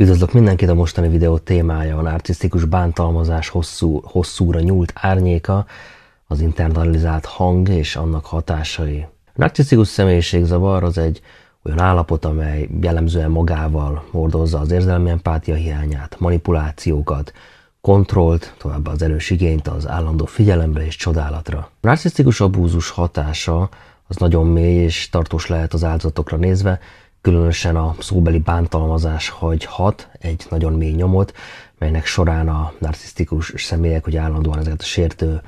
Üdvözlök mindenkit, a mostani videó témája a narcisztikus bántalmazás hosszúra nyúlt árnyéka, az internalizált hang és annak hatásai. A narcisztikus személyiségzavar az egy olyan állapot, amely jellemzően magával hordozza az érzelmi empátia hiányát, manipulációkat, kontrollt, továbbá az erős igényt az állandó figyelemre és csodálatra. A narcisztikus abúzus hatása az nagyon mély és tartós lehet az áldozatokra nézve, különösen a szóbeli bántalmazás hagyhat egy nagyon mély nyomot, melynek során a narcisztikus személyek, hogy állandóan ezeket a sértő,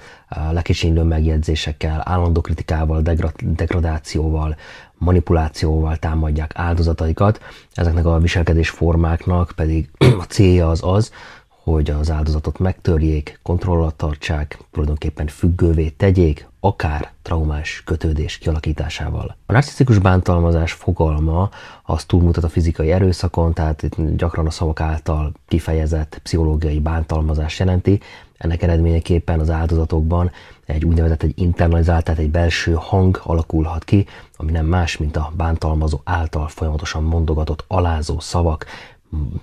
lekicsinylő megjegyzésekkel, állandó kritikával, degradációval, manipulációval támadják áldozataikat. Ezeknek a viselkedés formáknak pedig a célja az, hogy az áldozatot megtörjék, kontroll alatt tartsák, tulajdonképpen függővé tegyék, akár traumás kötődés kialakításával. A narcisztikus bántalmazás fogalma az túlmutat a fizikai erőszakon, tehát itt gyakran a szavak által kifejezett pszichológiai bántalmazás jelenti. Ennek eredményeképpen az áldozatokban egy úgynevezett internalizált, tehát egy belső hang alakulhat ki, ami nem más, mint a bántalmazó által folyamatosan mondogatott alázó szavak,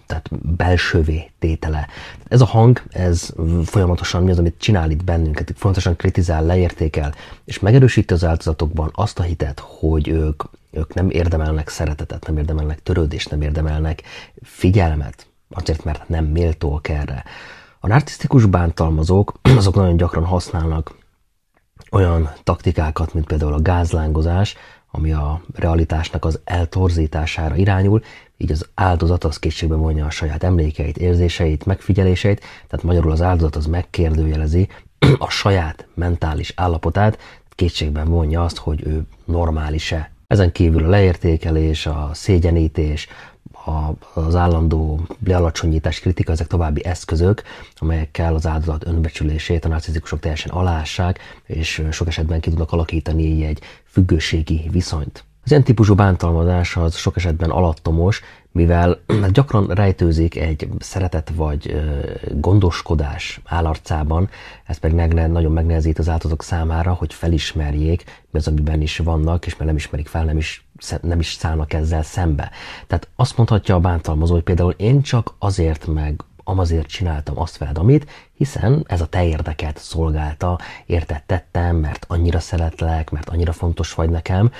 tehát belsővé tétele. Ez a hang, ez folyamatosan mi az, amit csinál itt bennünket, folyamatosan kritizál, leértékel, és megerősíti az áldozatokban azt a hitet, hogy ők nem érdemelnek szeretetet, nem érdemelnek törődést, nem érdemelnek figyelmet, azért, mert nem méltóak erre. A narcisztikus bántalmazók, azok nagyon gyakran használnak olyan taktikákat, mint például a gázlángozás, ami a realitásnak az eltorzítására irányul, így az áldozat az kétségbe vonja a saját emlékeit, érzéseit, megfigyeléseit, tehát magyarul az áldozat az megkérdőjelezi a saját mentális állapotát, kétségben vonja azt, hogy ő normális-e. Ezen kívül a leértékelés, a szégyenítés, az állandó lealacsonyítás, kritika, ezek további eszközök, amelyekkel az áldozat önbecsülését a narcisztikusok teljesen aláássák, és sok esetben ki tudnak alakítani így egy függőségi viszonyt. Az ilyen típusú bántalmazás az sok esetben alattomos, mivel gyakran rejtőzik egy szeretet vagy gondoskodás állarcában, ez pedig nagyon megnehezít az áldozatok számára, hogy felismerjék, mi az, amiben is vannak, és mert nem ismerik fel, nem is szállnak ezzel szembe. Tehát azt mondhatja a bántalmazó, hogy például én csak azért amazért csináltam azt veled, amit, hiszen ez a te érdeket szolgálta, érted tettem, mert annyira szeretlek, mert annyira fontos vagy nekem.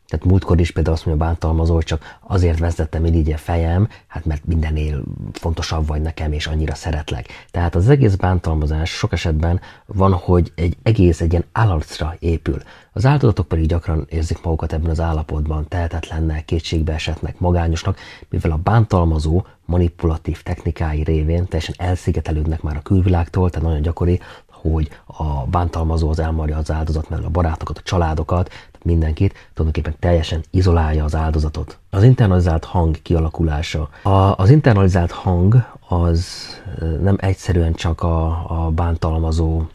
Tehát múltkor is például azt mondja a bántalmazó, hogy csak azért vezettem így a fejem, hát mert mindennél fontosabb vagy nekem, és annyira szeretlek. Tehát az egész bántalmazás sok esetben van, hogy egy ilyen állarcra épül. Az áldozatok pedig gyakran érzik magukat ebben az állapotban, tehetetlennek, kétségbeesettnek, magányosnak, mivel a bántalmazó manipulatív technikái révén teljesen elszigetelődnek már a külvilágtól, tehát nagyon gyakori, hogy a bántalmazó az elmarja az áldozat mellett a barátokat, a családokat, tehát mindenkit, tulajdonképpen teljesen izolálja az áldozatot. Az internalizált hang kialakulása. Az internalizált hang az nem egyszerűen csak a bántalmazó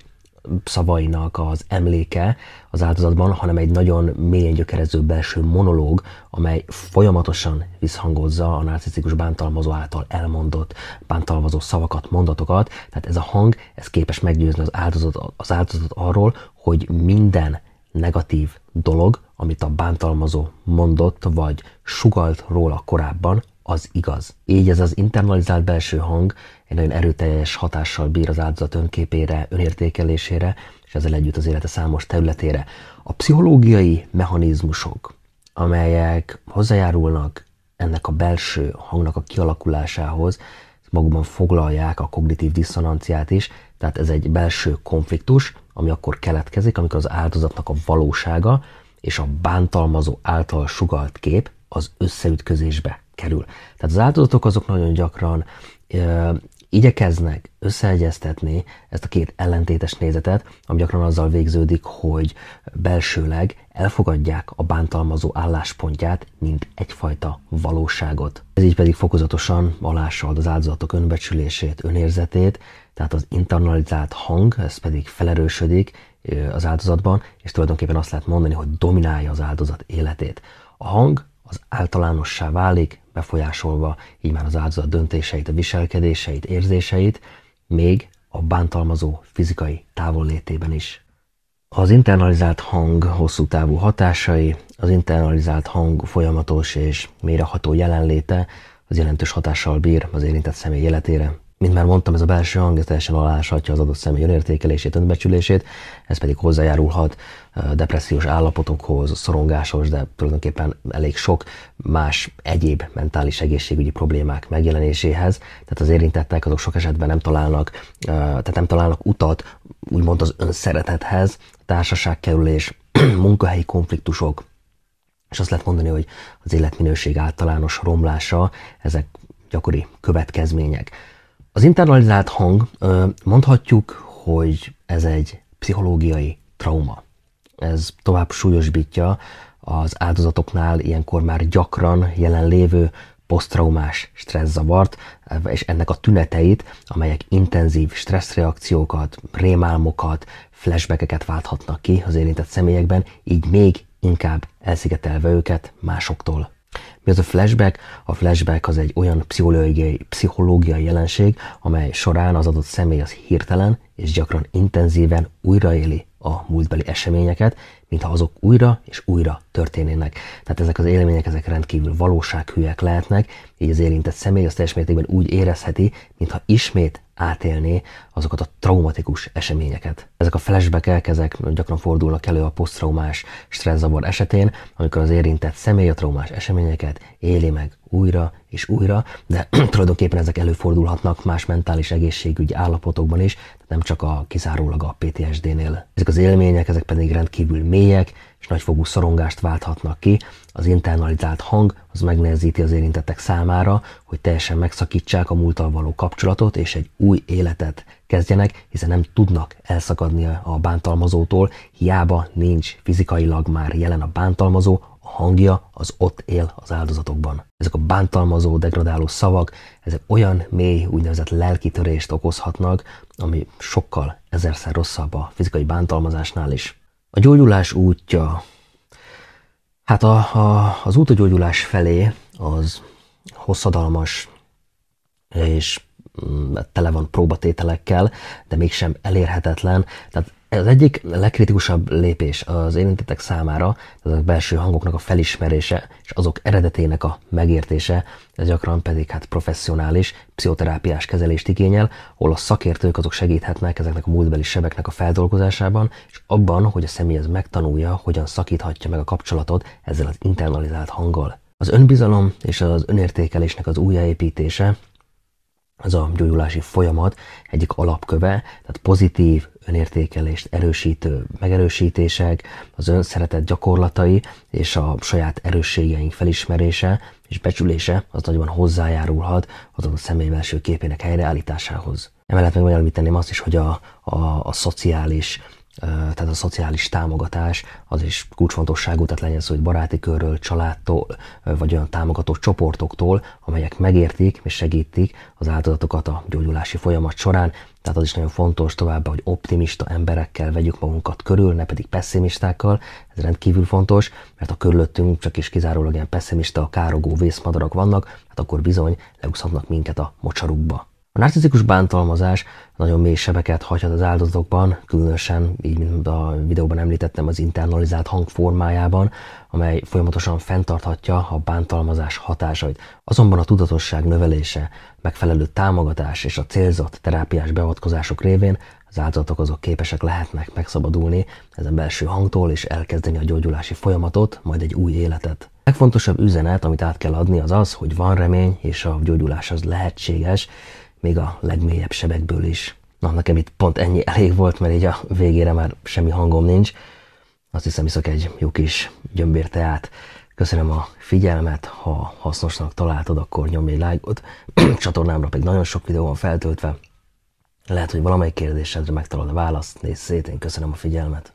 szavainak az emléke az áldozatban, hanem egy nagyon mélyen gyökerező belső monológ, amely folyamatosan visszhangozza a narcisztikus bántalmazó által elmondott bántalmazó szavakat, mondatokat. Tehát ez a hang, ez képes meggyőzni az áldozatot arról, hogy minden negatív dolog, amit a bántalmazó mondott, vagy sugalt róla korábban, az igaz. Így ez az internalizált belső hang egy nagyon erőteljes hatással bír az áldozat önképére, önértékelésére, és ezzel együtt az élete számos területére. A pszichológiai mechanizmusok, amelyek hozzájárulnak ennek a belső hangnak a kialakulásához, magukban foglalják a kognitív diszonanciát is, tehát ez egy belső konfliktus, ami akkor keletkezik, amikor az áldozatnak a valósága és a bántalmazó által sugalt kép az összeütközésbe kerül. Tehát az áldozatok azok nagyon gyakran igyekeznek összeegyeztetni ezt a két ellentétes nézetet, ami gyakran azzal végződik, hogy belsőleg elfogadják a bántalmazó álláspontját, mint egyfajta valóságot. Ez így pedig fokozatosan alássa az áldozatok önbecsülését, önérzetét, tehát az internalizált hang, ez pedig felerősödik az áldozatban, és tulajdonképpen azt lehet mondani, hogy dominálja az áldozat életét. A hang az általánossá válik, befolyásolva így már az áldozat döntéseit, a viselkedéseit, érzéseit, még a bántalmazó fizikai távollétében is. Az internalizált hang hosszú távú hatásai, az internalizált hang folyamatos és mélyreható jelenléte az jelentős hatással bír az érintett személy életére. Mint már mondtam, ez a belső hang teljesen aláshatja az adott személy önértékelését, önbecsülését, ez pedig hozzájárulhat depressziós állapotokhoz, szorongásos, de tulajdonképpen elég sok más egyéb mentális egészségügyi problémák megjelenéséhez. Tehát az érintettek azok sok esetben nem találnak utat, úgymond az önszeretethez, társaságkerülés, munkahelyi konfliktusok, és azt lehet mondani, hogy az életminőség általános romlása, ezek gyakori következmények. Az internalizált hang, mondhatjuk, hogy ez egy pszichológiai trauma. Ez tovább súlyosbítja az áldozatoknál ilyenkor már gyakran jelenlévő poszttraumás stresszavart, és ennek a tüneteit, amelyek intenzív stresszreakciókat, rémálmokat, flashbackeket válthatnak ki az érintett személyekben, így még inkább elszigetelve őket másoktól. Mi az a flashback? A flashback az egy olyan pszichológiai jelenség, amely során az adott személy az hirtelen és gyakran intenzíven újraéli a múltbeli eseményeket, mintha azok újra és újra történnének. Tehát ezek az élmények, ezek rendkívül valósághűek lehetnek, így az érintett személy az teljes mértékben úgy érezheti, mintha ismét átélné azokat a traumatikus eseményeket. Ezek a flashbackek, ezek gyakran fordulnak elő a poszttraumás stresszavar esetén, amikor az érintett személy a traumás eseményeket éli meg újra és újra, de tulajdonképpen ezek előfordulhatnak más mentális egészségügyi állapotokban is, tehát nem csak kizárólag a PTSD-nél. Ezek az élmények, ezek pedig rendkívül mélyek, és nagyfokú szorongást válthatnak ki. Az internalizált hang az megnehezíti az érintettek számára, hogy teljesen megszakítsák a múlttal való kapcsolatot, és egy új életet kezdjenek, hiszen nem tudnak elszakadni a bántalmazótól, hiába nincs fizikailag már jelen a bántalmazó, a hangja az ott él az áldozatokban. Ezek a bántalmazó, degradáló szavak, ezek olyan mély, úgynevezett lelkitörést okozhatnak, ami sokkal ezerszer rosszabb a fizikai bántalmazásnál is. A gyógyulás útja. Hát az út a gyógyulás felé az hosszadalmas és tele van próbatételekkel, de mégsem elérhetetlen. Tehát az egyik legkritikusabb lépés az érintettek számára, az a belső hangoknak a felismerése és azok eredetének a megértése, ez gyakran pedig professzionális, pszichoterápiás kezelést igényel, ahol a szakértők azok segíthetnek ezeknek a múltbeli sebeknek a feldolgozásában, és abban, hogy a személy ez megtanulja, hogyan szakíthatja meg a kapcsolatot ezzel az internalizált hanggal. Az önbizalom és az önértékelésnek az újjáépítése, az a gyógyulási folyamat egyik alapköve, tehát pozitív önértékelést erősítő megerősítések, az önszeretet gyakorlatai és a saját erősségeink felismerése és becsülése az nagyban hozzájárulhat az a személy belső képének helyreállításához. Emellett meg megemlíteném azt is, hogy a szociális tehát a szociális támogatás az is kulcsfontosságú, tehát legyen szó, hogy baráti körről, családtól, vagy olyan támogató csoportoktól, amelyek megértik és segítik az áldozatokat a gyógyulási folyamat során. Tehát az is nagyon fontos továbbá, hogy optimista emberekkel vegyük magunkat körül, ne pedig pessimistákkal. Ez rendkívül fontos, mert ha körülöttünk csak is kizárólag ilyen pessimista, károgó vészmadarak vannak, hát akkor bizony leúszhatnak minket a mocsarukba. A narcisztikus bántalmazás nagyon mély sebeket hagyhat az áldozatokban, különösen, így mint a videóban említettem, az internalizált hang formájában, amely folyamatosan fenntarthatja a bántalmazás hatásait. Azonban a tudatosság növelése, megfelelő támogatás és a célzott terápiás beavatkozások révén az áldozatok azok képesek lehetnek megszabadulni ezen belső hangtól és elkezdeni a gyógyulási folyamatot, majd egy új életet. A legfontosabb üzenet, amit át kell adni, az az, hogy van remény és a gyógyulás az lehetséges, még a legmélyebb sebekből is. Na, nekem itt pont ennyi elég volt, mert így a végére már semmi hangom nincs. Azt hiszem, iszok egy jó kis gyömbérteát. Köszönöm a figyelmet, ha hasznosnak találtad, akkor nyomj egy lájkot. Csatornámra pedig nagyon sok videó van feltöltve. Lehet, hogy valamelyik kérdésedre megtalálod a választ. Nézz szét, én köszönöm a figyelmet.